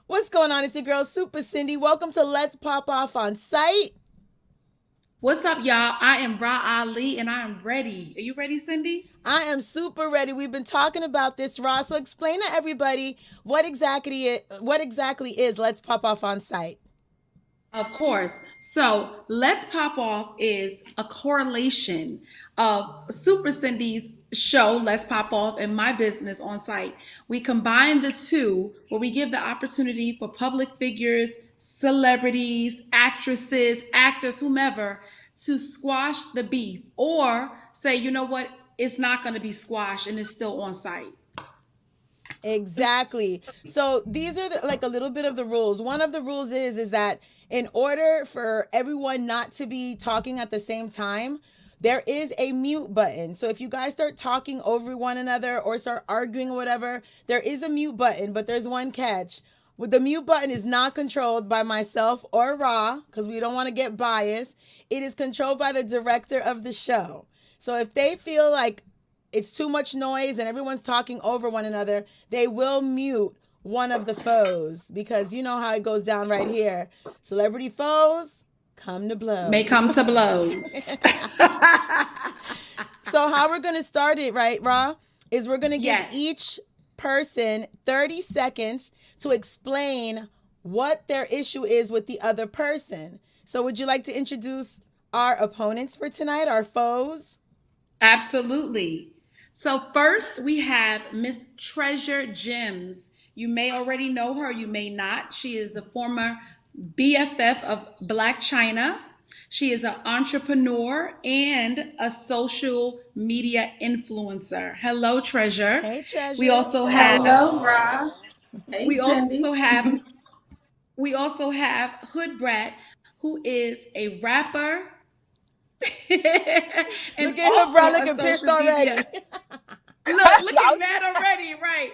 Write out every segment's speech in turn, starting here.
What's going on? It's your girl, Super Cindy. Welcome to Let's Pop Off on Site. What's up, y'all? I am Rah Ali and I am ready. Are you ready, Cindy? I am super ready. We've been talking about this, Ross. So explain to everybody what exactly is Let's Pop Off on Site. Of course. So, Let's Pop Off is a correlation of Super Cindy's show, Let's Pop Off, and my business on site. We combine the two where we give the opportunity for public figures, celebrities, actresses, actors, whomever, to squash the beef or say, you know what, it's not going to be squashed and it's still on site. Exactly. So these are like a little bit of the rules. One of the rules is that in order for everyone not to be talking at the same time, there is a mute button. So if you guys start talking over one another or start arguing or whatever, there is a mute button, but there's one catch. The mute button is not controlled by myself or Raw because we don't want to get biased. It is controlled by the director of the show. So if they feel like it's too much noise and everyone's talking over one another, they will mute one of the foes because you know how it goes down right here. Celebrity foes come to May blows. come to blows. So how we're going to start it, right, Ra, is we're going to give Yes. each person 30 seconds to explain what their issue is with the other person. So would you like to introduce our opponents for tonight, our foes? Absolutely. So first we have Miss Treasure Gems. You may already know her, you may not. She is the former BFF of Black China. She is an entrepreneur and a social media influencer. Hello, Treasure. Hey, We Treasure. also have Hello, Ross. Hey, we also Cindy. have we also have Hood Brat, who is a rapper and Look at her, bro, also a looking pissed social media. already. Look, I looking was mad already, right?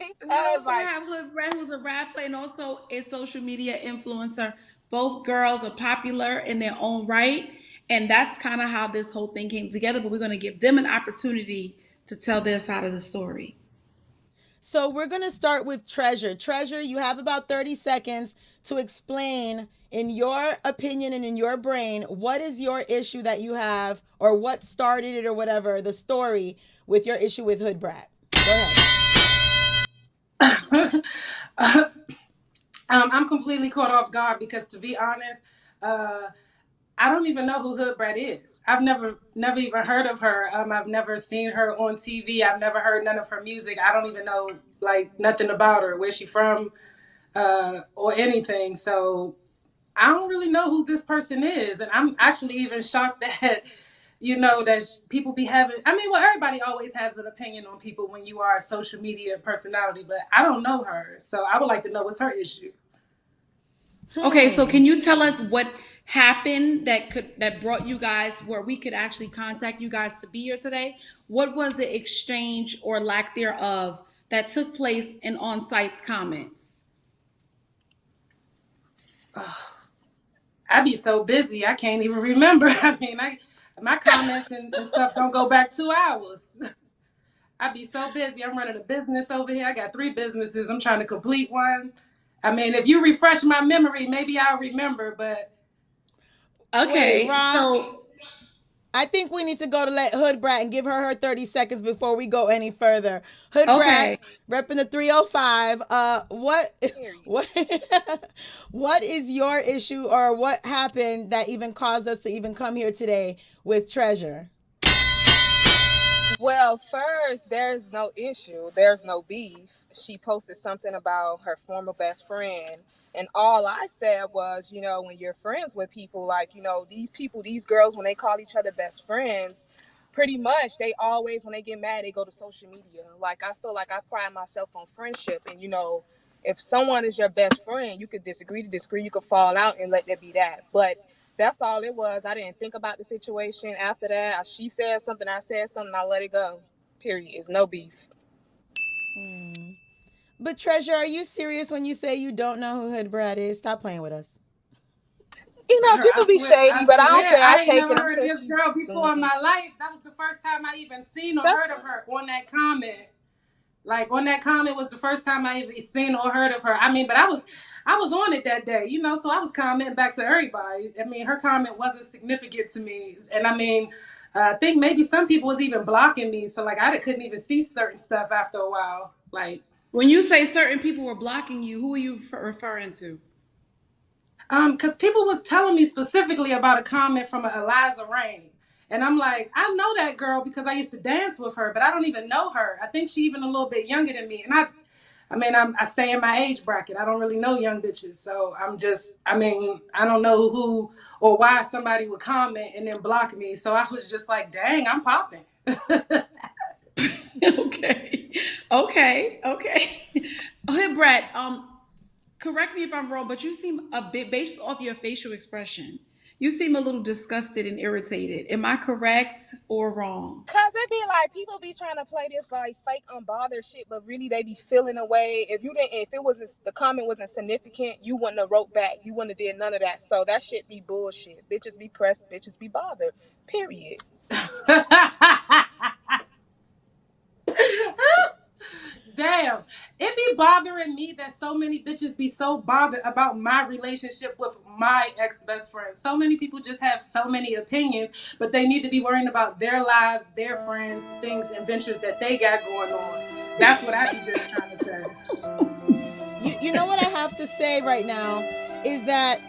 We because also like have Hood Rat, who's a rapper and also a social media influencer. Both girls are popular in their own right, and that's kind of how this whole thing came together. But we're going to give them an opportunity to tell their side of the story. So we're going to start with Treasure. Treasure, you have about 30 seconds to explain, in your opinion and in your brain, what is your issue that you have, or what started it, or whatever, the story with your issue with Hood Brat. Go ahead. I'm completely caught off guard because, to be honest, uh, I don't even know who Hood Brat is. I've never even heard of her. I've never seen her on TV. I've never heard none of her music. I don't even know like nothing about her, where she from, or anything. So I don't really know who this person is, and I'm actually even shocked that that people be having. I mean, well, everybody always has an opinion on people when you are a social media personality, but I don't know her, so I would like to know what's her issue. Okay, so Hmm. can you tell us what happened that brought you guys where we could actually contact you guys to be here today? What was the exchange or lack thereof that took place in on-site's comments? I be so busy I can't even remember. I mean, I my comments and stuff don't go back 2 hours. I be so busy. I'm running a business over here. I got 3 businesses. I'm trying to complete one. I mean, if you refresh my memory, maybe I'll remember. But Wait, Okay, Ra, so I think we need to go to let Hood Brat and give her 30 seconds before we go any further. Hood Brat, okay, repping the 305. What, period. what, what is your issue, or what happened that even caused us to even come here today with Treasure? Well, first, there's no issue. There's no beef. She posted something about her former best friend. And all I said was, when you're friends with people, like, these people, these girls, when they call each other best friends, pretty much they always, when they get mad, they go to social media. Like, I feel like I pride myself on friendship. And, if someone is your best friend, you could disagree to disagree. You could fall out and let that be that. But that's all it was. I didn't think about the situation after that. She said something, I said something, I let it go. Period. It's no beef. Hmm. But Treasure, are you serious when you say you don't know who Hood Brat is? Stop playing with us. People be I shady, but I don't swear, care. I I ain't take never it. I'm heard sure this she. girl before in my life. That was the first time I even seen or That's heard of her on that comment. Like on that comment was the first time I even seen or heard of her. I mean, but I was on it that day, so I was commenting back to everybody. I mean, her comment wasn't significant to me, and I mean, I think maybe some people was even blocking me, so like I couldn't even see certain stuff after a while. Like, When you say certain people were blocking you, who are you referring to? because people was telling me specifically about a comment from a Eliza Rain. And I'm like, I know that girl because I used to dance with her, but I don't even know her. I think she even a little bit younger than me. And I mean, I stay in my age bracket. I don't really know young bitches. So I mean, I don't know who or why somebody would comment and then block me. So I was just like, dang, I'm popping. Okay. Okay. Hood Brat, correct me if I'm wrong, but you seem a bit, based off your facial expression, you seem a little disgusted and irritated. Am I correct or wrong? Cause it be like people be trying to play this like fake unbothered shit, but really they be feeling away. If it was the comment wasn't significant, you wouldn't have wrote back. You wouldn't have did none of that. So that shit be bullshit. Bitches be pressed. Bitches be bothered. Period. Damn. It be bothering me that so many bitches be so bothered about my relationship with my ex-best friend. So many people just have so many opinions, but they need to be worrying about their lives, their friends, things, and ventures that they got going on. That's what I be just trying to say. You know what I have to say right now is that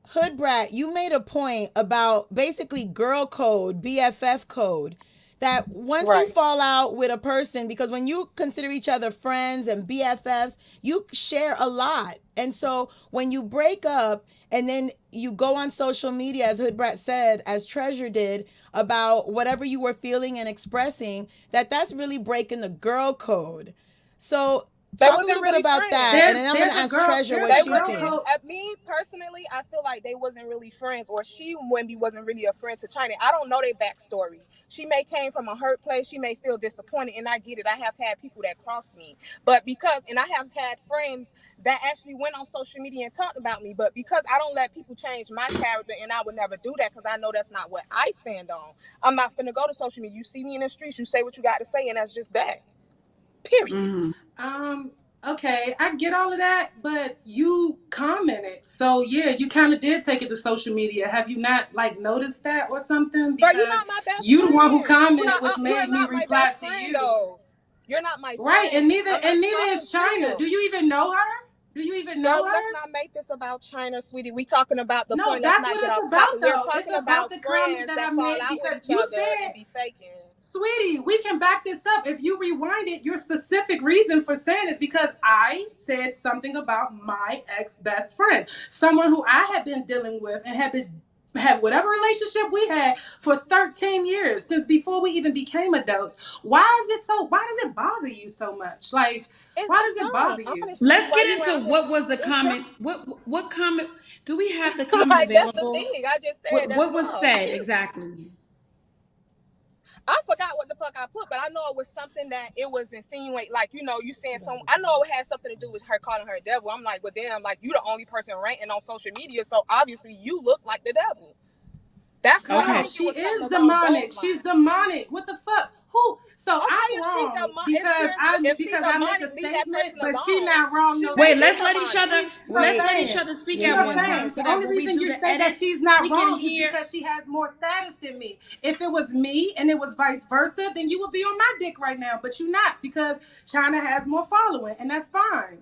Hood Brat, you made a point about basically girl code, BFF code. That once you Right. fall out with a person, because when you consider each other friends and BFFs, you share a lot. And so when you break up and then you go on social media, as Hood Brat said, as Treasure did, about whatever you were feeling and expressing, that's really breaking the girl code. So They talk a wasn't little bit really about that, and friends. then I'm gonna ask Treasure what They there's a she girl wasn't. thinks. code. Me personally, I feel like they wasn't really friends, or she Wemby wasn't really a friend to China. I don't know their backstory. She may came from a hurt place. She may feel disappointed, and I get it. I have had people that crossed me, but and I have had friends that actually went on social media and talked about me. But because I don't let people change my character, and I would never do that because I know that's not what I stand on. I'm not finna go to social media. You see me in the streets, you say what you got to say, and that's just that. Period. Um, okay, I get all of that, but you commented. So yeah, you kind of did take it to social media. Have you not like noticed that or something? Bro, you're Because not my best you the one who friend. commented, which You're made me not my reply best to friend you. though. You're not my Right, and friend. neither I'm not and neither talking is to China. you. Do you even know her? Do you even know Girl, let's her? not make this about China, sweetie. We talking about the No, point. Let's that's not what get it's off topic. about We're though. It's talking about about the comment friends that I that fall made out with because each you other and said, be faking. sweetie, we can back this up. If you rewind it, your specific reason for saying is because I said something about my ex best friend, someone who I had been dealing with and had whatever relationship we had for 13 years since before we even became adults. Why does it bother you so much? Like, It's why does it dumb. bother you? Honestly, Let's why get you out into here? what was the It's dumb. comment. What comment? Do we have the comment Like that's the available? thing. I just said What that's was false. said Period. exactly? I forgot what the fuck I put, but I know it was something that it was insinuate, like you saying some. I know it had something to do with her calling her devil. I'm like, well, damn, like you the only person ranting on social media, so obviously you look like the devil. That's what I Girl, Okay. think it she was something is along demonic. those She's lines. demonic. What the fuck? Who? So Okay, I'm wrong if she because I make a demonic, leave that statement, person but she alone. not wrong. She No, may Wait, be she let's let each demonic. other she's a let's Wait, let each fan. other speak yeah, She's at a one yeah. time fan. so The that only when we reason do you the say that edits, she's not we can wrong is hear. because she has more status than me. If it was me and it was vice versa, then you would be on my dick right now. But you're not because China has more following, and that's fine.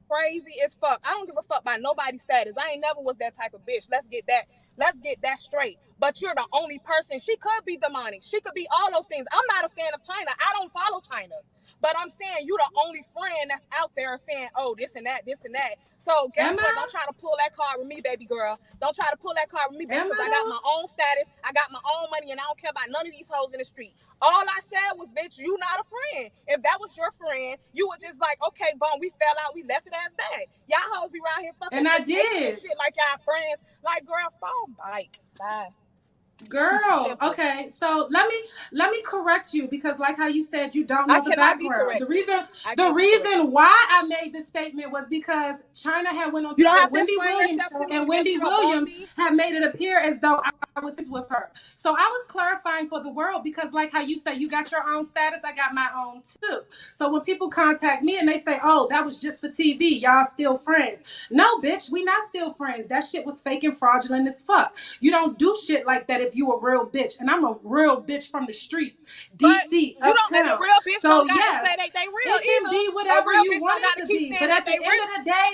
Crazy as fuck. I don't give a fuck about nobody's status. I ain't never was that type of bitch. Let's get that straight. But you're the only person. She could be demonic. She could be all those things. I'm not a fan of China. I don't follow China. But I'm saying you the only friend that's out there saying, oh, this and that, this and that. So Am guess what? I? Don't try to pull that card with me, baby girl. Don't try to pull that card with me, bitch, Am because I I got though? my own status. I got my own money, and I don't care about none of these hoes in the street. All I said was, bitch, you not a friend. If that was your friend, you would just like, okay, boom, we fell out, we left it as that. Y'all hoes be around here fucking And I hating and did. shit like y'all friends. Like, girl, fall bike. Bye. Girl, Simple. okay. So let me correct you because like how you said you don't I know the cannot be background. The corrected. reason I the can't be corrected. reason why I made this statement was because China had went on You to don't the have to Wendy explain Williams yourself to show me, and baby. Wendy You're above Williams me. had made it appear as though I was with her. So I was clarifying for the world because like how you say you got your own status, I got my own too. So when people contact me and they say, "Oh, that was just for TV. Y'all still friends." No, bitch, we not still friends. That shit was fake and fraudulent as fuck. You don't do shit like that if you a real bitch. And I'm a real bitch from the streets, But DC, you don't, and a uptown. real bitch So don't got to yes, say that they real it can either. be A whatever real you bitch want don't got it to to keep be. saying But that at the they end real. of the day,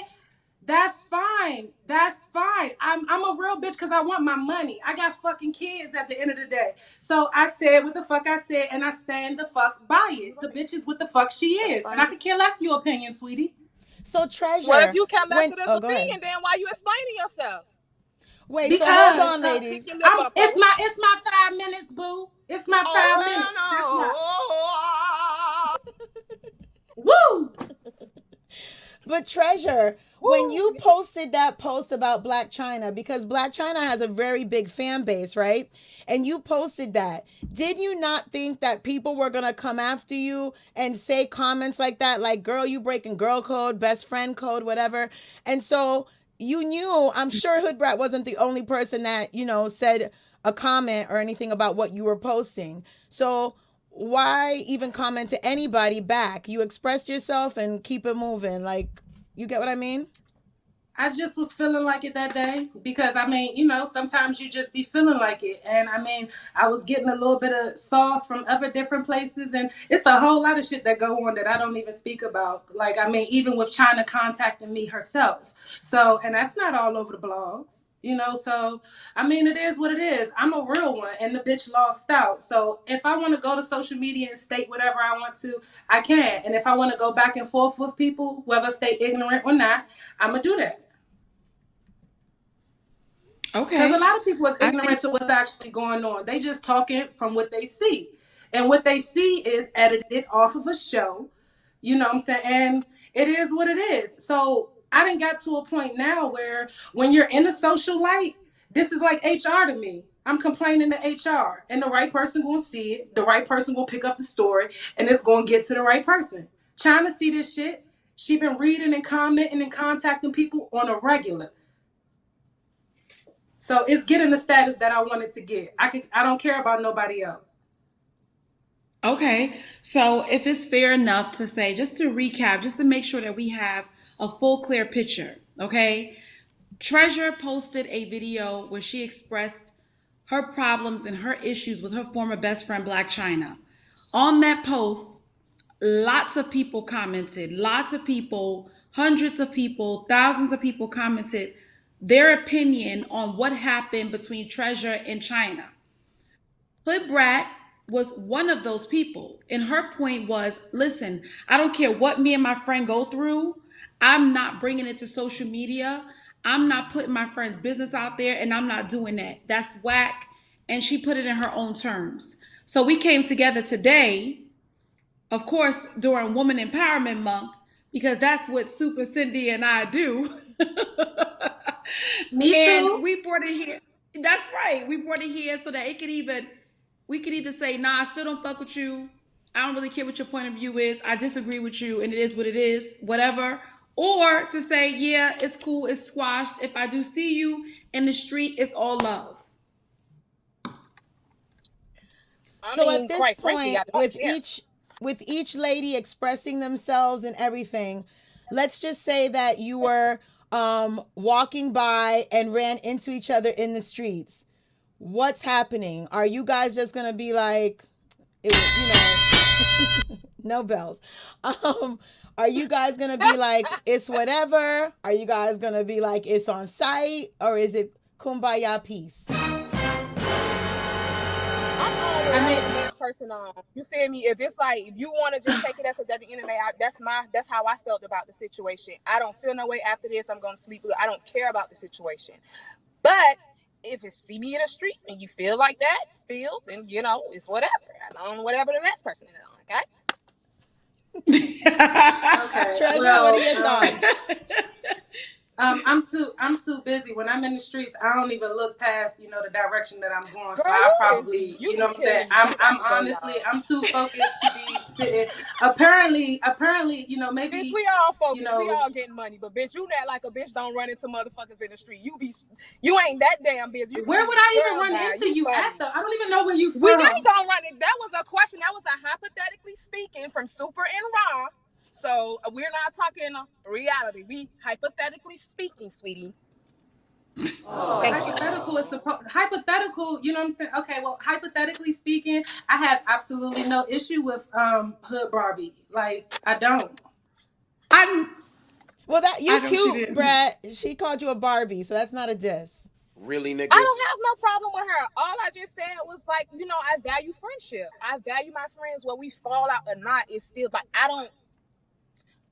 that's fine. That's fine. I'm a real bitch because I want my money. I got fucking kids at the end of the day. So I said what the fuck I said and I stand the fuck by it. The bitch is what the fuck she That's is. And I fine. could care less your opinion, sweetie. So Well, if Treasure, you care less when of this oh, go ahead. opinion, then why you explaining yourself? Wait, so hold Because on, Pick ladies. your lip up, ho. it's my 5 minutes, boo. It's my Oh 5 minutes. That's why. no. Woo! But Treasure, when Woo. you posted that post about Black China, because Black China has a very big fan base, right? And you posted that, did you not think that people were gonna come after you and say comments like that, like "girl, you breaking girl code, best friend code, whatever"? And so you knew, I'm sure Hood Brat wasn't the only person that, said a comment or anything about what you were posting. So why even comment to anybody back? You expressed yourself and keep it moving. Like, you get what I mean? I just was feeling like it that day because I mean, you know, sometimes you just be feeling like it. And I mean, I was getting a little bit of sauce from other different places and it's a whole lot of shit that go on that I don't even speak about. Like, I mean, even with China contacting me herself. So, and that's not all over the blogs. You know, so I mean, it is what it is. I'm a real one, and the bitch lost out. So if I want to go to social media and state whatever I want to, I can. And if I want to go back and forth with people, whether if they ignorant or not, I'm gonna do that. Because a Okay. lot of people is I ignorant think to what's actually going on. They just talking from what they see. And what they see is edited off of a show. You know what I'm saying? And it is what it is. So I didn't got to a point now where when you're in the social light, this is like HR to me. I'm complaining to HR and the right person gonna see it. The right person gonna pick up the story and it's gonna get to the right person. Trying to see this shit. She been reading and commenting and contacting people on a regular. So it's getting the status that I wanted to get. I don't care about nobody else. okay. So if it's fair enough to say, just to recap, just to make sure that we have a full clear picture, okay? Treasure posted a video where she expressed her problems and her issues with her former best friend Black China. On that post, lots of people commented, lots of people, hundreds of people, thousands of people commented their opinion on what happened between Treasure and China. Hood Brat was one of those people. And her point was, listen, I don't care what me and my friend go through. I'm not bringing it to social media. I'm not putting my friend's business out there and I'm not doing that. That's whack. And she put it in her own terms. So we came together today, of course, during Woman Empowerment Month, because that's what Super Cindy and I do. Me And too. we brought it here. That's right. We brought it here so that it could even, we could either say, nah, I still don't fuck with you. I don't really care what your point of view is. I disagree with you and it is what it is, whatever. Or to say, yeah, it's cool, it's squashed. If I do see you in the street, it's all love. I So at mean, this quite frankly, point, I don't care. with each lady expressing themselves and everything, let's just say that you were walking by and ran into each other in the streets. What's happening? Are you guys just gonna be like, no bells? Are you guys gonna be like, it's whatever? Are you guys gonna be like, it's on site, or is it kumbaya peace? I'm on I whatever mean, the next person on. You feel me? If it's like, if you want to just take it up, because at the end of the day, that's how I felt about the situation. I don't feel no way after this. I'm gonna sleep. I don't care about the situation. But if it's see me in the streets and you feel like that still, then it's whatever. I'm on whatever the next person is on. Okay. okay. Treasure, what are Well, your thoughts? I'm too busy. When I'm in the streets, I don't even look past, the direction that I'm going. So Girl, I probably, you be what I'm saying? killing me. We I'm got to go, honestly, y'all. I'm too focused to be sitting. Apparently, Bitch, maybe, we all you focused. We know, all getting money. But bitch, you not like a bitch don't run into motherfuckers in the street. You ain't that damn busy. You can where be would I even girl run now. into You you at funny. though? I don't even know where you We from. ain't gonna run it. That was a question. That was a hypothetically speaking from Super and Rah. So we're not talking reality. We hypothetically speaking, sweetie. Well, Thank you. hypothetical, you know what I'm saying? Okay, well, hypothetically speaking, I have absolutely no issue with Hood Barbie. Like, I don't. Well, that I you know she cute, didn't. Brat. She called you a Barbie, so that's not a diss. Really, I nigga? don't have no problem with her. All I just said was like, I value friendship. I value my friends. Whether we fall out or not, it's still like I don't.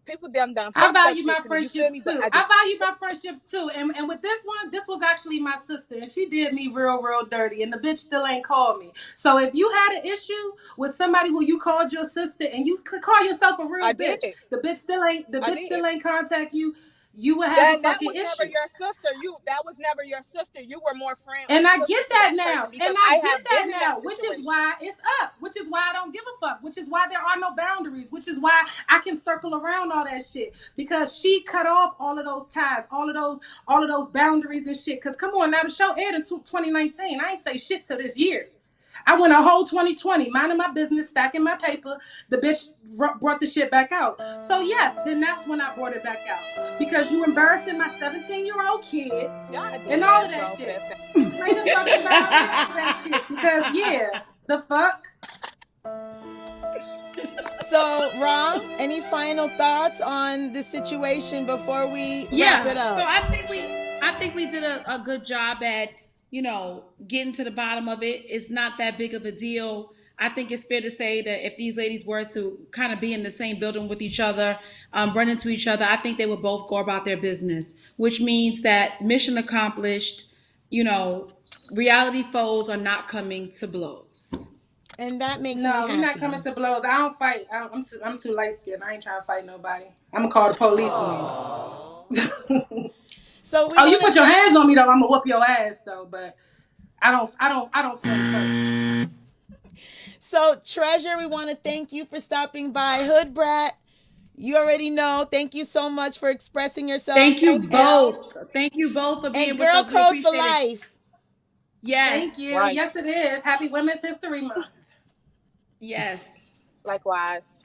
People done I fucked up value shit my to me. You feel friendships me? But too. I I just value my friendships too. And with this one, this was actually my sister, and she did me real, real dirty. And the bitch still ain't called me. So if you had an issue with somebody who you called your sister, and you could call yourself a I real did. bitch, the bitch still ain't contact you. You would have a Then that fucking was never issue. your sister. That was never your sister. You were more friend And I sister get to that that person now. And because I I get have that been in that now, which is situation. why it's up, which is why I don't give a fuck, which is why there are no boundaries, which is why I can circle around all that shit. Because she cut off all of those ties, all of those boundaries and shit. Cause come on, now the show aired in 2019. I ain't say shit to this year. I went a whole 2020, minding my business, stacking my paper. The bitch brought the shit back out. So yes, then that's when I brought it back out. Because you embarrassing my 17-year-old kid Y'all and doing all of ass that wrong for shit. that. Play the fucking violin for that shit. Because yeah, the fuck. So, Rah, any final thoughts on the situation before we wrap it Yeah. So up? I think we did a good job at, getting to the bottom of it. It's not that big of a deal. I think it's fair to say that if these ladies were to kind of be in the same building with each other, run into each other, I think they would both go about their business, which means that mission accomplished. You know, reality foes are not coming to blows. And that makes me No, we not happy. coming to blows. I don't fight. I'm too light skinned. I ain't trying to fight nobody. I'm gonna call the police on you. So we Oh, you want to put your thank. hands on me though, I'm gonna whoop your ass though. But I don't swing first. So, Treasure, we want to thank you for stopping by. Hood Brat, you already know. Thank you so much for expressing yourself. Thank you Thank y'all. both. Thank you both for And being with Girl us. We Code for appreciate it. Life. Thank Yes. you. Right. Yes, it is. Happy Women's History Month. Yes. Likewise.